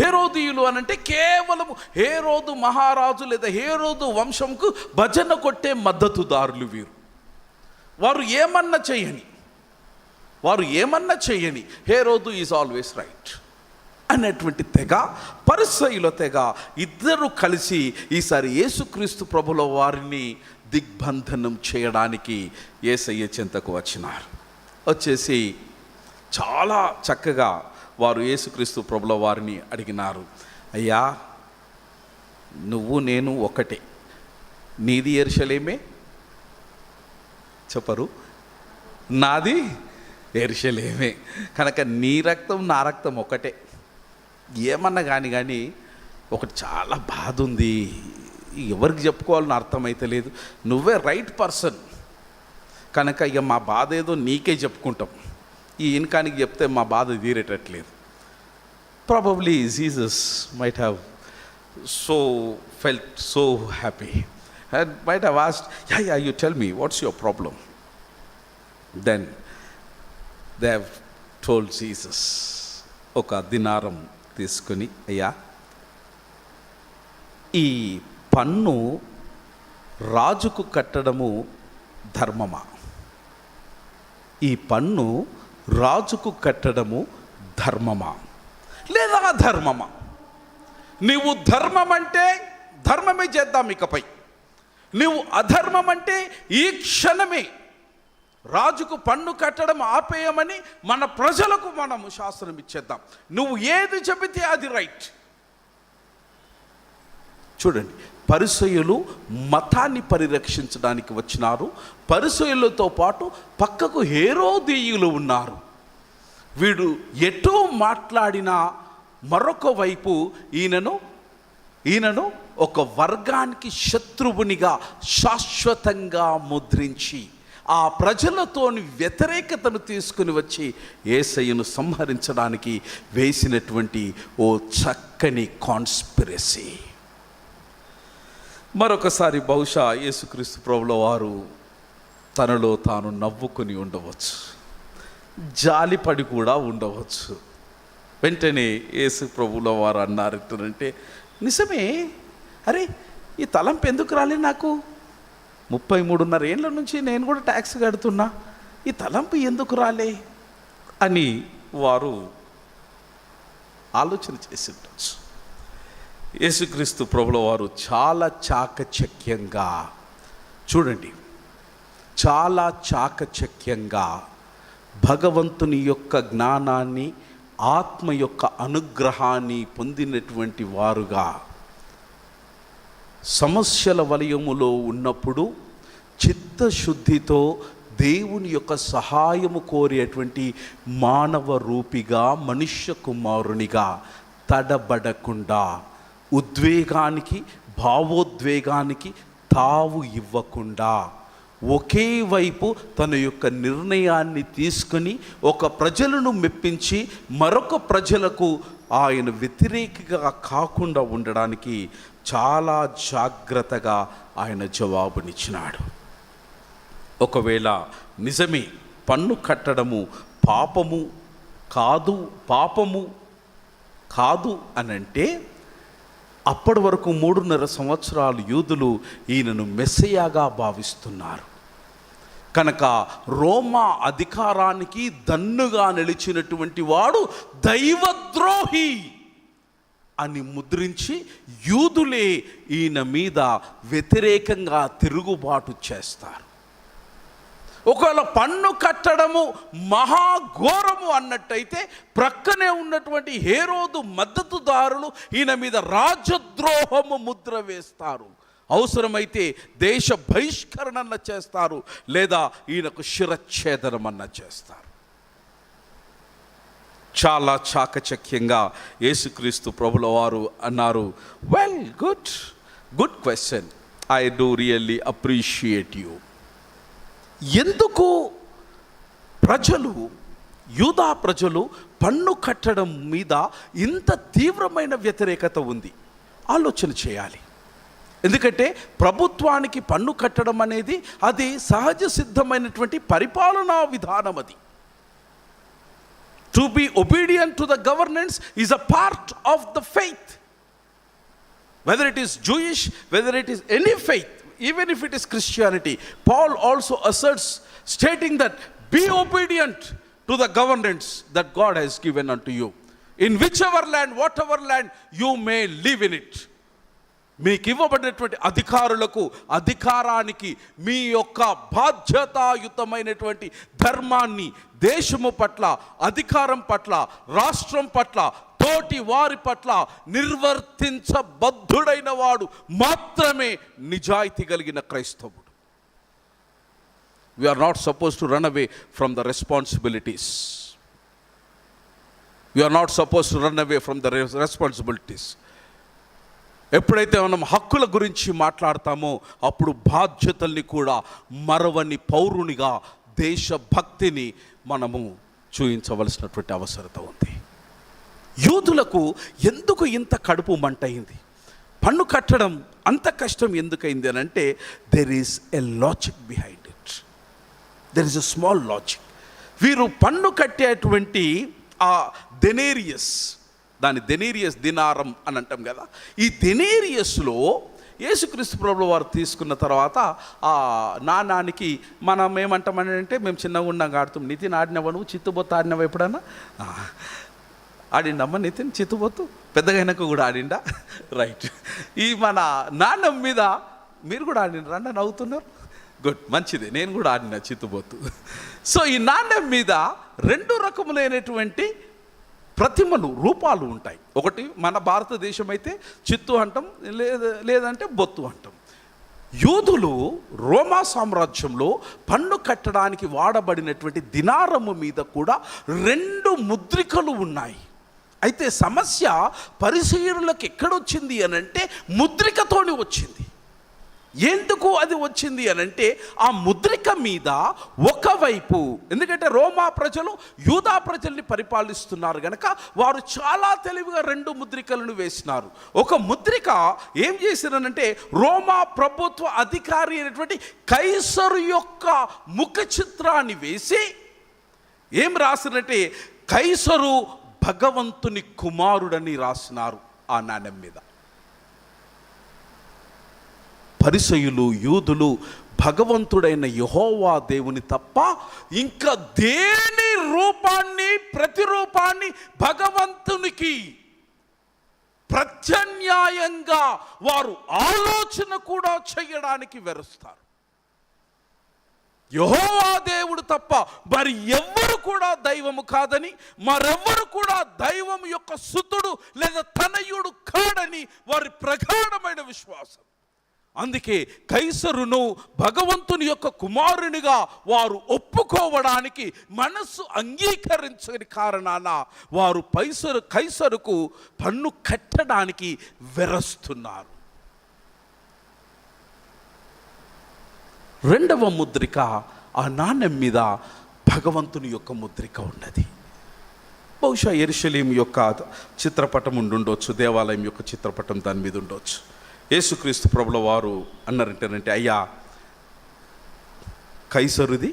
హేరోదీయులు అనంటే కేవలం హేరోదు మహారాజు లేదా హేరోదు వంశంకు భజన కొట్టే మద్దతుదారులు వీరు. వారు ఏమన్నా చేయని హేరోదు ఈజ్ ఆల్వేస్ రైట్ అనేటువంటి తెగ, పరిసయ్యుల తెగ ఇద్దరు కలిసి ఈసారి యేసుక్రీస్తు ప్రభుల వారిని దిగ్బంధనం చేయడానికి యేసయ్య చెంతకు వచ్చినారు. వచ్చేసి చాలా చక్కగా వారు యేసుక్రీస్తు ప్రభుల వారిని అడిగినారు, అయ్యా నువ్వు నేను ఒకటే, నీది యెరూషలేమే చెప్పరు, నాది యెరూషలేమే, కనుక నీ రక్తం నా రక్తం ఒకటే. ఏమన్నా కానీ ఒకటి చాలా బాధ ఉంది, ఎవరికి చెప్పుకోవాలని అర్థమైతే లేదు, నువ్వే రైట్ పర్సన్ కనుక ఇక మా బాధ ఏదో నీకే చెప్పుకుంటాం, ఈ ఇన్కానికి చెప్తే మా బాధ తీరేటట్లేదు. Probably Jesus might have felt so happy and might have asked, yeah, you tell me, what's your problem? Then they have told Jesus, ఒక దినారం తీసుకుని, అయ్యా ఈ పన్ను రాజుకు కట్టడము ధర్మమా? ఈ పన్ను రాజుకు కట్టడము ధర్మమా లేదా అధర్మమా? నీవు ధర్మం అంటే ధర్మమే చేద్దాం, ఇకపై నీవు అధర్మం అంటే ఈ క్షణమే రాజుకు పన్ను కట్టడం ఆపేయమని మన ప్రజలకు మనము శాస్త్రం ఇచ్చేద్దాం, నువ్వు ఏది చెబితే అది రైట్. చూడండి, పరిసయ్యులు మతాన్ని పరిరక్షించడానికి వచ్చినారు, పరిసయ్యులతో పాటు పక్కకు హేరోదీయులు ఉన్నారు. వీడు ఎటూ మాట్లాడినా మరొక వైపు ఈయనను ఒక వర్గానికి శత్రువునిగా శాశ్వతంగా ముద్రించి ఆ ప్రజలతోని వ్యతిరేకతను తీసుకుని వచ్చి యేసయ్యను సంహరించడానికి వేసినటువంటి ఓ చక్కని కాన్స్పిరసీ. మరొకసారి బహుశా యేసుక్రీస్తు ప్రభుల వారు తనలో తాను నవ్వుకొని ఉండవచ్చు, జాలిపడి కూడా ఉండవచ్చు. వెంటనే యేసు ప్రభుల వారు అన్నారు అంటే, నిజమే, అరే ఈ తలంపు ఎందుకు రాలే నాకు, 33.5 ఏళ్ళ నుంచి నేను కూడా ట్యాక్స్ కడుతున్నా, ఈ తలంపు ఎందుకు రాలే అని వారు ఆలోచన చేసి ఉండొచ్చు. యేసుక్రీస్తు ప్రభుల వారు చాలా చాకచక్యంగా, చూడండి, చాలా చాకచక్యంగా భగవంతుని యొక్క జ్ఞానాన్ని, ఆత్మ యొక్క అనుగ్రహాన్ని పొందినటువంటి వారుగా సమస్యల వలయములో ఉన్నప్పుడు చిత్తశుద్ధితో దేవుని యొక్క సహాయము కోరేటువంటి మానవ రూపిగా, మనుష్య కుమారునిగా తడబడకుండా, ఉద్వేగానికి భావోద్వేగానికి తావు ఇవ్వకుండా ఒకే వైపు తన యొక్క నిర్ణయాన్ని తీసుకుని ఒక ప్రజలను మెప్పించి మరొక ప్రజలకు ఆయన వ్యతిరేకిగా కాకుండా ఉండడానికి చాలా జాగ్రత్తగా ఆయన జవాబునిచ్చినాడు. ఒకవేళ నిజమే పన్ను కట్టడము పాపము కాదు అనంటే అప్పటి వరకు 3.5 సంవత్సరాలు యూదులు ఈయనను మెస్సయాగా భావిస్తున్నారు కనుక రోమా అధికారానికి దన్నుగా నిలిచినటువంటి వాడు దైవద్రోహి అని ముద్రించి యూదులే ఈయన మీద వ్యతిరేకంగా తిరుగుబాటు చేస్తారు. ఒకవేళ పన్ను కట్టడము మహాఘోరము అన్నట్టయితే ప్రక్కనే ఉన్నటువంటి హేరోదు మద్దతుదారులు ఈయన మీద రాజద్రోహము ముద్ర వేస్తారు, అవసరమైతే దేశ బహిష్కరణ చేస్తారు, లేదా ఈయనకు శిరచ్ఛేదనం చేస్తారు. చాలా చాకచక్యంగా యేసుక్రీస్తు ప్రభుల వారు అన్నారు, well, good question, I do really appreciate you. ఎందుకు యూదా ప్రజలు పన్ను కట్టడం మీద ఇంత తీవ్రమైన వ్యతిరేకత ఉంది? ఆలోచన చేయాలి. ఎందుకంటే ప్రభుత్వానికి పన్ను కట్టడం అనేది అది సహజ సిద్ధమైనటువంటి పరిపాలనా విధానం. అది To be obedient to the governance is a part of the faith. Whether it is Jewish, whether it is any faith, even if it is Christianity, Paul also asserts, stating that be obedient to the governance that God has given unto you, in whichever land, whatever land you may live in it. మీకు ఇవ్వబడినటువంటి అధికారానికి మీ యొక్క బాధ్యతాయుతమైనటువంటి ధర్మాన్ని దేశము పట్ల, అధికారం పట్ల, రాష్ట్రం పట్ల, తోటి వారి పట్ల నిర్వర్తించబద్ధుడైన వాడు మాత్రమే నిజాయితీ కలిగిన క్రైస్తవుడు. We are not supposed to run away from the responsibilities. We are not supposed to run away from the responsibilities. ఎప్పుడైతే మనం హక్కుల గురించి మాట్లాడతామో అప్పుడు బాధ్యతల్ని కూడా మరవని పౌరునిగా దేశభక్తిని మనము చూపించవలసినటువంటి అవసరత ఉంది. యూదులకు ఎందుకు ఇంత కడుపు మంటయింది, పన్ను కట్టడం అంత కష్టం ఎందుకైంది అని అంటే there is a logic behind it. There is a small logic. వీరు పన్ను కట్టేటువంటి ఆ డెనేరియస్, దాని డెనేరియస్ దినారం అని అంటాం కదా, ఈ డెనేరియస్లో యేసుక్రీస్తు ప్రభువు వారు తీసుకున్న తర్వాత ఆ నాణానికి మనం ఏమంటామని అంటే, మేము చిన్నగా ఉన్నాం ఆడుతాం, నితిన్ ఆడినవా నువ్వు చిత్తుబొత్తు ఆడినవా ఎప్పుడన్నా? ఆడిండమ్మ నితిన్ చిత్తుబొత్తు, పెద్దగా అయినాక కూడా ఆడిండా? రైట్. ఈ మన నాణం మీద మీరు కూడా ఆడినరా? అన్న నవ్వుతున్నారు. గుడ్, మంచిది. నేను కూడా ఆడిన చిత్తుబొత్తు. సో ఈ నాణ్యం మీద 2 రకములైనటువంటి ప్రతిమలు, రూపాలు ఉంటాయి. ఒకటి మన భారతదేశం అయితే చిత్తు అంటాం, లేదంటే బొత్తు అంటాం. యూదులు రోమా సామ్రాజ్యంలో పన్ను కట్టడానికి వాడబడినటువంటి దినారము మీద కూడా 2 ముద్రికలు ఉన్నాయి. అయితే సమస్య పరిసయ్యులకు ఎక్కడొచ్చింది అని అంటే ముద్రికతోనే వచ్చింది. ఎందుకు అది వచ్చింది అని అంటే ఆ ముద్రిక మీద ఒకవైపు, ఎందుకంటే రోమా ప్రజలు యూదా ప్రజల్ని పరిపాలిస్తున్నారు కనుక వారు చాలా తెలివిగా 2 ముద్రికలను వేసినారు. ఒక ముద్రిక ఏం చేసినారంటే రోమా ప్రభుత్వ అధికారి అయినటువంటి కైసరు యొక్క ముఖ చిత్రాన్ని వేసి ఏం రాసినట్టే కైసరు భగవంతుని కుమారుడని రాసినారు ఆ నాణ్యం మీద. పరిసయ్యులు, యూదులు భగవంతుడైన యెహోవా దేవుని తప్ప ఇంకా దేని రూపాన్ని, ప్రతిరూపాన్ని భగవంతునికి ప్రత్యామ్నాయంగా వారు ఆలోచన కూడా చేయడానికి వెరుస్తారు. యెహోవా దేవుడు తప్ప మరి ఎవ్వరు కూడా దైవము కాదని, మరెవ్వరు కూడా దైవం యొక్క సుతుడు లేదా తనయుడు కాడని వారి ప్రగాఢమైన విశ్వాసం. అందుకే కైసరును భగవంతుని యొక్క కుమారునిగా వారు ఒప్పుకోవడానికి మనస్సు అంగీకరించని కారణాన వారు కైసరుకు పన్ను కట్టడానికి వెరస్తున్నారు. 2వ ముద్రిక, ఆ నాణ్యం మీద భగవంతుని యొక్క ముద్రిక ఉన్నది. బహుశా యెరూషలేము యొక్క చిత్రపటం ఉండొచ్చు, దేవాలయం యొక్క చిత్రపటం దాని మీద ఉండొచ్చు. యేసుక్రీస్తు ప్రభుల వారు అన్నారంటేనంటే, అయ్యా కైసరుది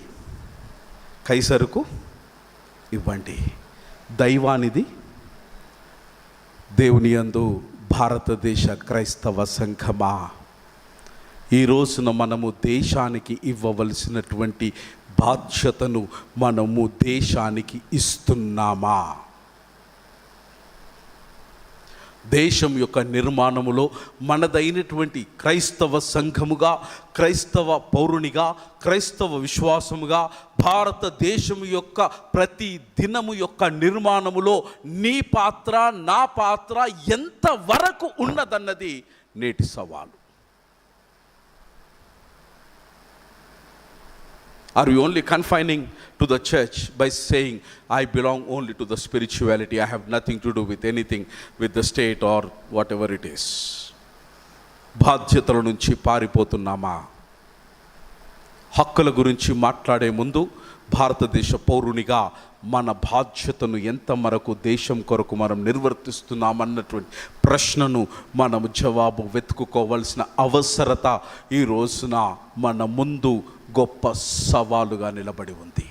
కైసరుకు ఇవ్వండి, దైవానిది దేవుని యందు. భారతదేశ క్రైస్తవ సంఘమా, ఈ రోజున మనము దేశానికి ఇవ్వవలసినటువంటి బాధ్యతను మనము దేశానికి ఇస్తున్నామా? దేశం యొక్క నిర్మాణములో మనదైనటువంటి క్రైస్తవ సంఘముగా, క్రైస్తవ పౌరునిగా, క్రైస్తవ విశ్వాసముగా భారతదేశము యొక్క ప్రతి దినము యొక్క నిర్మాణములో నీ పాత్ర, నా పాత్ర ఎంత వరకు ఉన్నదన్నది నేటి సవాలు. Are we only confining to the church by saying, I belong only to the spirituality, I have nothing to do with anything with the state or whatever it is? బాధ్యతల నుంచి పారిపోతున్నామా? హక్కుల గురించి మాట్లాడే ముందు భారతదేశ పౌరునిగా మన బాధ్యతను ఎంత మరకు దేశం కొరకు మనం నిర్వర్తిస్తున్నామన్నటువంటి ప్రశ్నను మనము జవాబు వెతుక్కోవాల్సిన అవసరత ఈ రోజున మన ముందు గొప్ప సవాలుగా నిలబడి ఉంది.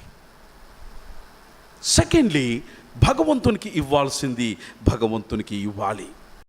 సెకండ్లీ, భగవంతునికి ఇవ్వాల్సింది భగవంతునికి ఇవ్వాలి.